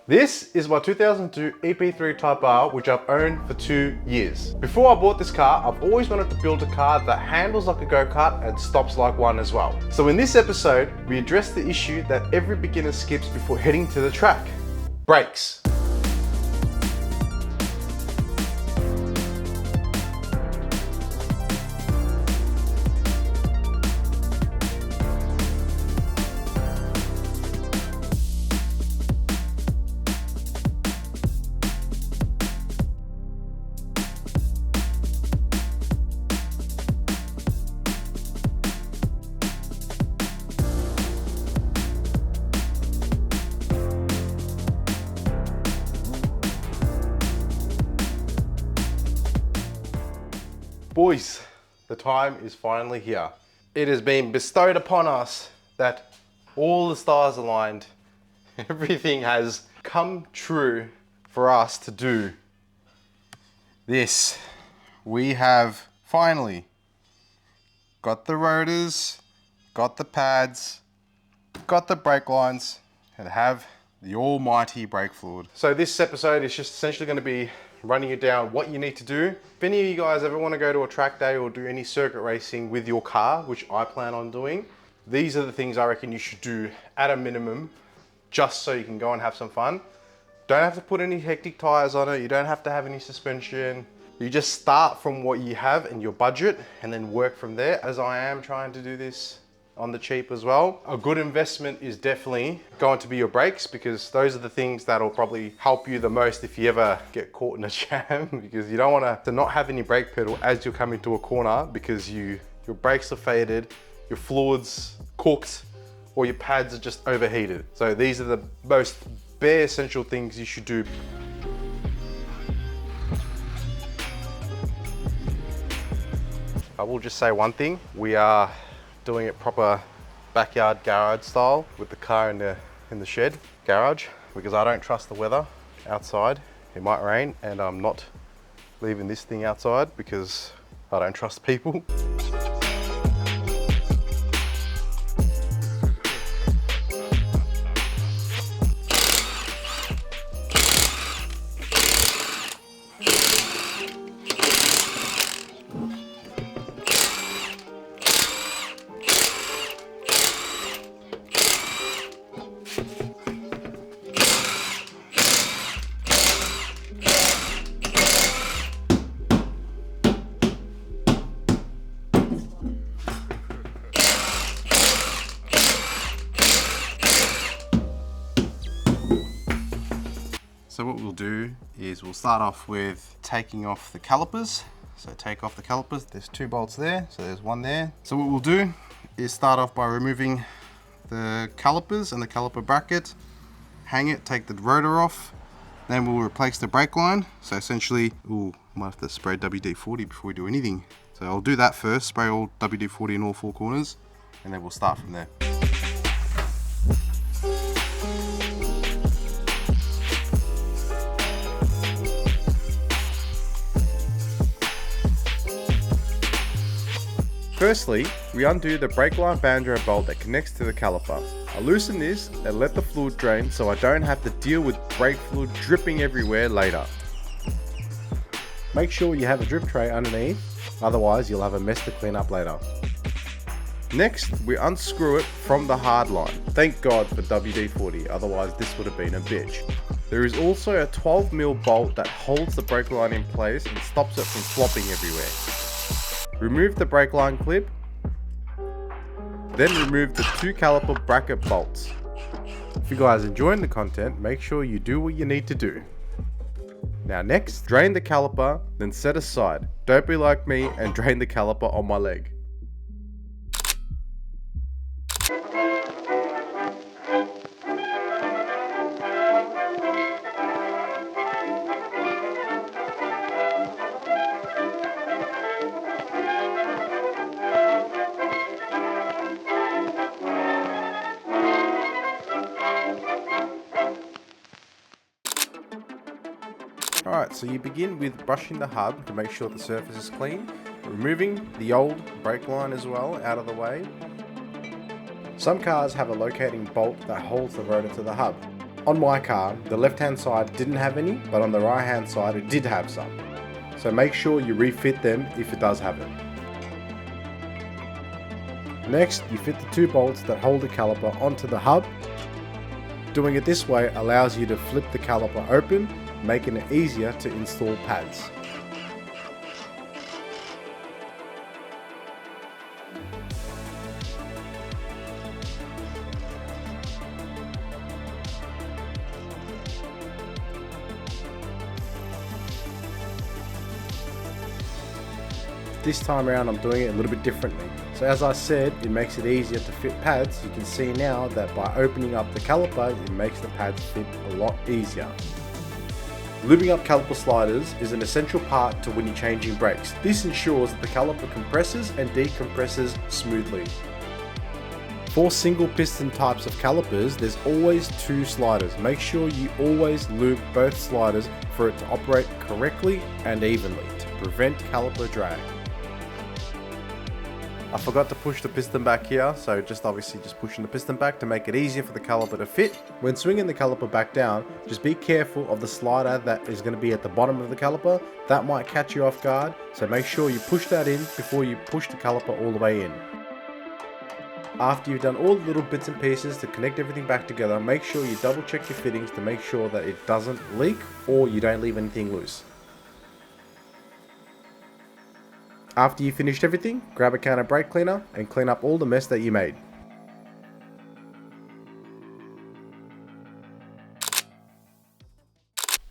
This is my 2002 EP3 Type R, which I've owned for 2 years. Before I bought this car, I've always wanted to build a car that handles like a go-kart and stops like one as well. So in this episode, we address the issue that every beginner skips before heading to the track: brakes. Boys, the time is finally here. It has been bestowed upon us that all the stars aligned. Everything has come true for us to do this. We have finally got the rotors, got the pads, got the brake lines, and have the almighty brake fluid. So this episode is just essentially going to be running you down what you need to do. If any of you guys ever want to go to a track day or do any circuit racing with your car, which I plan on doing, these are the things I reckon you should do at a minimum, just so you can go and have some fun. Don't have to put any hectic tires on it. You don't have to have any suspension. You just start from what you have and your budget and then work from there, as I am trying to do this on the cheap as well. A good investment is definitely going to be your brakes, because those are the things that'll probably help you the most if you ever get caught in a jam, because you don't want to not have any brake pedal as you're coming to a corner, because your brakes are faded, your fluid's cooked, or your pads are just overheated. So these are the most bare essential things you should do. I will just say one thing: we are doing it proper backyard garage style with the car in the shed garage, because I don't trust the weather outside. It might rain, and I'm not leaving this thing outside because I don't trust people. So what we'll do is we'll start off with taking off the calipers. So take off the calipers, there's 2 bolts there, so there's 1 there. So what we'll do is start off by removing the calipers and the caliper bracket, hang it, take the rotor off, then we'll replace the brake line. So essentially, might have to spray WD-40 before we do anything. So I'll do that first, spray all WD-40 in all 4 corners, and then we'll start from there. Firstly, we undo the brake line banjo bolt that connects to the caliper. I loosen this and let the fluid drain so I don't have to deal with brake fluid dripping everywhere later. Make sure you have a drip tray underneath, otherwise you'll have a mess to clean up later. Next, we unscrew it from the hard line. Thank God for WD-40, otherwise this would have been a bitch. There is also a 12mm bolt that holds the brake line in place and stops it from flopping everywhere. Remove the brake line clip, then remove the 2 caliper bracket bolts. If you guys are enjoying the content, make sure you do what you need to do. Now next, drain the caliper, then set aside. Don't be like me and drain the caliper on my leg. Alright, so you begin with brushing the hub to make sure the surface is clean, removing the old brake line as well out of the way. Some cars have a locating bolt that holds the rotor to the hub. On my car, the left hand side didn't have any, but on the right hand side it did have some. So make sure you refit them if it does have it. Next, you fit the 2 bolts that hold the caliper onto the hub. Doing it this way allows you to flip the caliper open, making it easier to install pads. This time around I'm doing it a little bit differently. So as I said, it makes it easier to fit pads. You can see now that by opening up the caliper, it makes the pads fit a lot easier. Lubing up caliper sliders is an essential part to when you're changing brakes. This ensures that the caliper compresses and decompresses smoothly. For single piston types of calipers, there's always 2 sliders. Make sure you always lube both sliders for it to operate correctly and evenly to prevent caliper drag. I forgot to push the piston back here, so obviously just pushing the piston back to make it easier for the caliper to fit. When swinging the caliper back down, just be careful of the slider that is going to be at the bottom of the caliper. That might catch you off guard, so make sure you push that in before you push the caliper all the way in. After you've done all the little bits and pieces to connect everything back together, make sure you double check your fittings to make sure that it doesn't leak or you don't leave anything loose. After you finished everything, grab a can of brake cleaner and clean up all the mess that you made.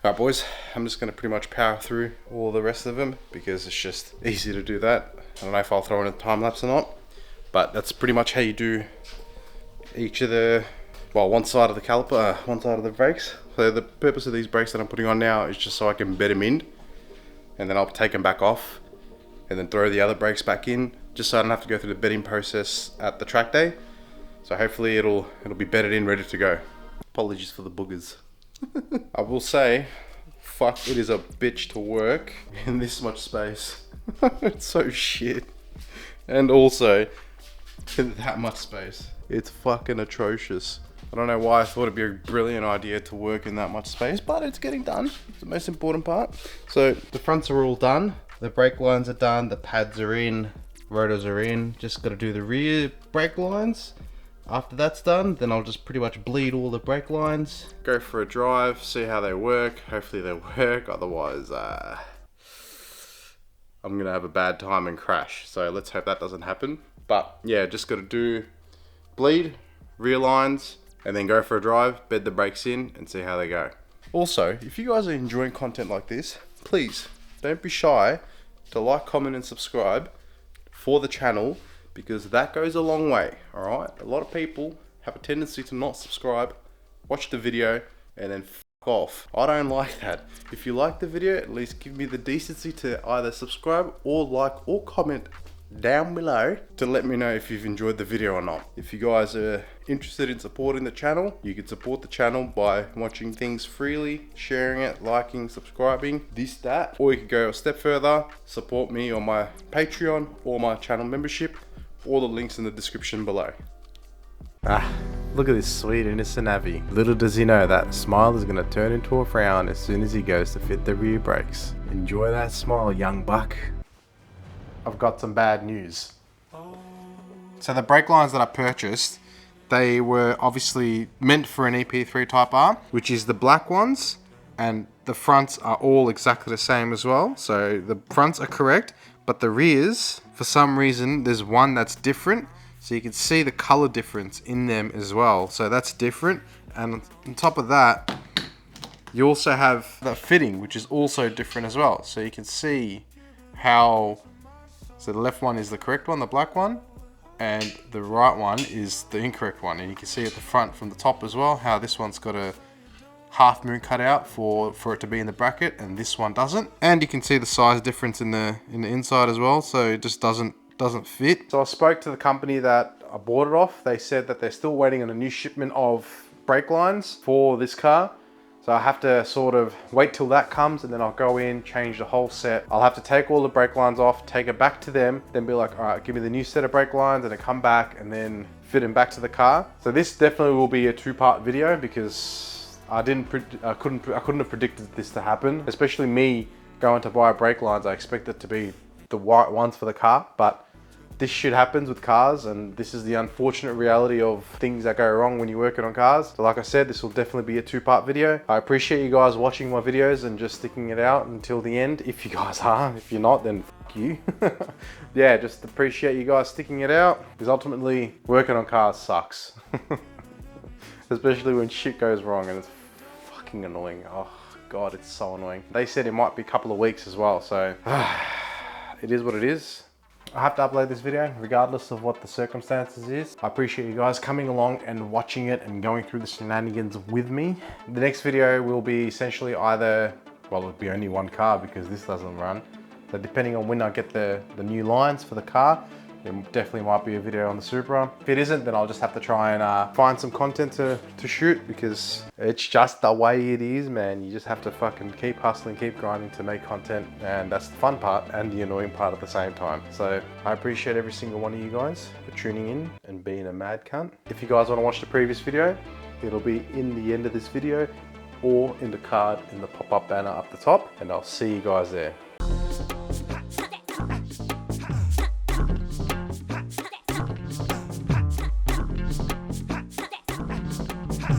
Alright boys, I'm just going to pretty much power through all the rest of them because it's just easy to do that. I don't know if I'll throw in a time lapse or not, but that's pretty much how you do each of the, well, one side of the caliper, one side of the brakes. So the purpose of these brakes that I'm putting on now is just so I can bed them in, and then I'll take them back off and then throw the other brakes back in, just so I don't have to go through the bedding process at the track day. So hopefully it'll be bedded in, ready to go. Apologies for the boogers. I will say, fuck, it is a bitch to work in this much space. It's so shit. And also, in that much space. It's fucking atrocious. I don't know why I thought it'd be a brilliant idea to work in that much space, but it's getting done. It's the most important part. So the fronts are all done. The brake lines are done, the pads are in, rotors are in. Just got to do the rear brake lines. After that's done, then I'll just pretty much bleed all the brake lines, go for a drive, see how they work. Hopefully they work, otherwise I'm gonna have a bad time and crash. So let's hope that doesn't happen. But yeah, just got to do bleed, rear lines, and then go for a drive, bed the brakes in and see how they go. Also, if you guys are enjoying content like this, please don't be shy to like, comment and subscribe for the channel, because that goes a long way, alright? A lot of people have a tendency to not subscribe, watch the video, and then f off. I don't like that. If you like the video, at least give me the decency to either subscribe or like or comment down below to let me know if you've enjoyed the video or not. If you guys are interested in supporting the channel, you can support the channel by watching things freely, sharing it, liking, subscribing, that. Or you can go a step further, support me on my Patreon or my channel membership. All the links in the description below. Look at this sweet innocent Avi. Little does he know that smile is going to turn into a frown as soon as he goes to fit the rear brakes. Enjoy that smile, young buck. I've got some bad news. So the brake lines that I purchased, they were obviously meant for an EP3 Type R, which is the black ones, and the fronts are all exactly the same as well. So the fronts are correct, but the rears, for some reason, there's one that's different. So you can see the color difference in them as well. So that's different. And on top of that, you also have the fitting, which is also different as well. So you can see how, so the left one is the correct one, the black one, and the right one is the incorrect one. And you can see at the front from the top as well, how this one's got a half moon cut out for it to be in the bracket, and this one doesn't. And you can see the size difference in the inside as well, so it just doesn't fit. So I spoke to the company that I bought it off. They said that they're still waiting on a new shipment of brake lines for this car. So I have to sort of wait till that comes, and then I'll go in, change the whole set. I'll have to take all the brake lines off, take it back to them, then be like, all right, give me the new set of brake lines, and then come back and then fit them back to the car. So this definitely will be a 2-part video, because I couldn't have predicted this to happen, especially me going to buy brake lines. I expect it to be the white ones for the car, but this shit happens with cars, and this is the unfortunate reality of things that go wrong when you're working on cars. So like I said, this will definitely be a 2-part video. I appreciate you guys watching my videos and just sticking it out until the end. If you guys are, if you're not, then fuck you. Yeah, just appreciate you guys sticking it out, because ultimately working on cars sucks. Especially when shit goes wrong, and it's fucking annoying. Oh God, it's so annoying. They said it might be a couple of weeks as well, so it is what it is. I have to upload this video regardless of what the circumstances is. I appreciate you guys coming along and watching it and going through the shenanigans with me. The next video will be essentially either, well, it'll be only one car because this doesn't run. So depending on when I get the new lines for the car, there definitely might be a video on the Supra. If it isn't, then I'll just have to try and find some content to shoot, because it's just the way it is, man. You just have to fucking keep hustling, keep grinding to make content, and that's the fun part and the annoying part at the same time. So I appreciate every single one of you guys for tuning in and being a mad cunt. If you guys want to watch the previous video, it'll be in the end of this video or in the card in the pop-up banner up the top, and I'll see you guys there.